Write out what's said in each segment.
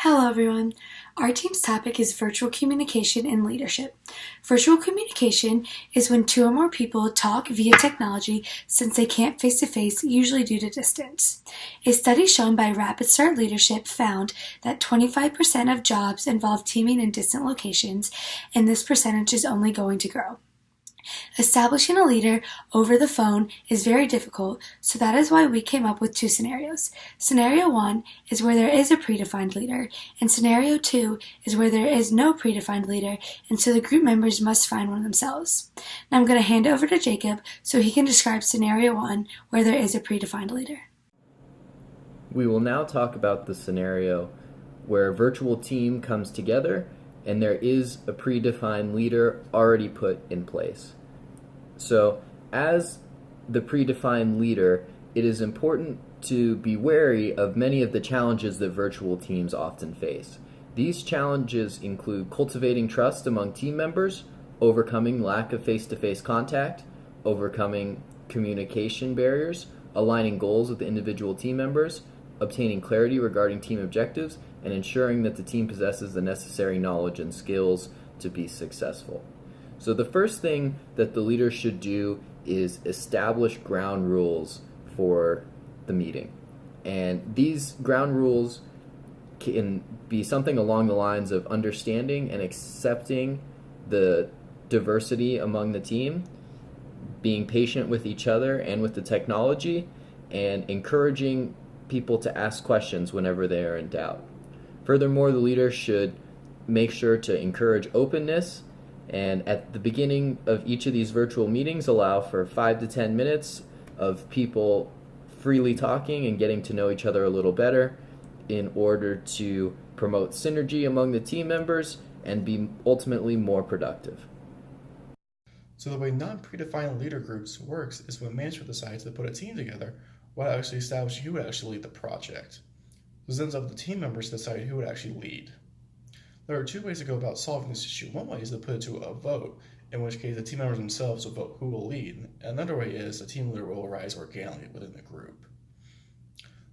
Hello everyone. Our team's topic is virtual communication and leadership. Virtual communication is when two or more people talk via technology since they can't face-to-face, usually due to distance. A study shown by Rapid Start Leadership found that 25% of jobs involve teaming in distant locations, and this percentage is only going to grow. Establishing a leader over the phone is very difficult, so that is why we came up with two scenarios. Scenario 1 is where there is a predefined leader, and Scenario 2 is where there is no predefined leader, and so the group members must find one themselves. Now I'm going to hand over to Jacob so he can describe Scenario 1 where there is a predefined leader. We will now talk about the scenario where a virtual team comes together and there is a predefined leader already put in place. So, as the predefined leader, it is important to be wary of many of the challenges that virtual teams often face. These challenges include cultivating trust among team members, overcoming lack of face-to-face contact, overcoming communication barriers, aligning goals with the individual team members, obtaining clarity regarding team objectives, and ensuring that the team possesses the necessary knowledge and skills to be successful. So the first thing that the leader should do is establish ground rules for the meeting. And these ground rules can be something along the lines of understanding and accepting the diversity among the team, being patient with each other and with the technology, and encouraging people to ask questions whenever they are in doubt. Furthermore, the leader should make sure to encourage openness, and at the beginning of each of these virtual meetings allow for 5 to 10 minutes of people freely talking and getting to know each other a little better in order to promote synergy among the team members and be ultimately more productive. So the way non-predefined leader groups works is when management decides to put a team together without actually establishing who would actually lead the project. So it ends up the team members decide who would actually lead. There are two ways to go about solving this issue. One way is to put it to a vote, in which case the team members themselves will vote who will lead. Another way is the team leader will arise organically within the group.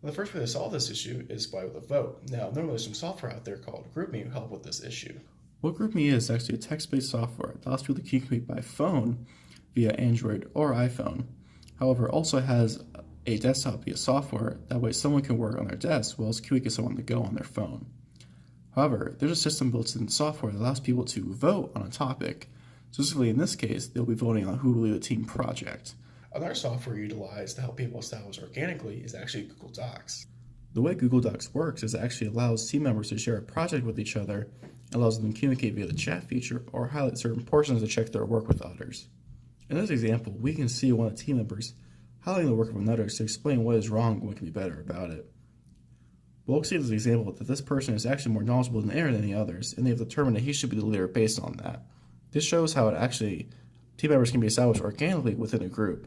The first way to solve this issue is by with a vote. Now, normally there's some software out there called GroupMe who help with this issue. What GroupMe is actually a text-based software that allows people to communicate by phone via Android or iPhone. However, it also has a desktop via software. That way someone can work on their desk while communicating with someone on the go on their phone. However, there's a system built in software that allows people to vote on a topic. Specifically in this case, they'll be voting on who will lead the team project. Another software utilized to help people establish organically is actually Google Docs. The way Google Docs works is it actually allows team members to share a project with each other, allows them to communicate via the chat feature, or highlight certain portions to check their work with others. In this example, we can see one of the team members highlighting the work of another to explain what is wrong and what can be better about it. We'll see in this example that this person is actually more knowledgeable in the area than the others, and they have determined that he should be the leader based on that. This shows how team members can be established organically within a group.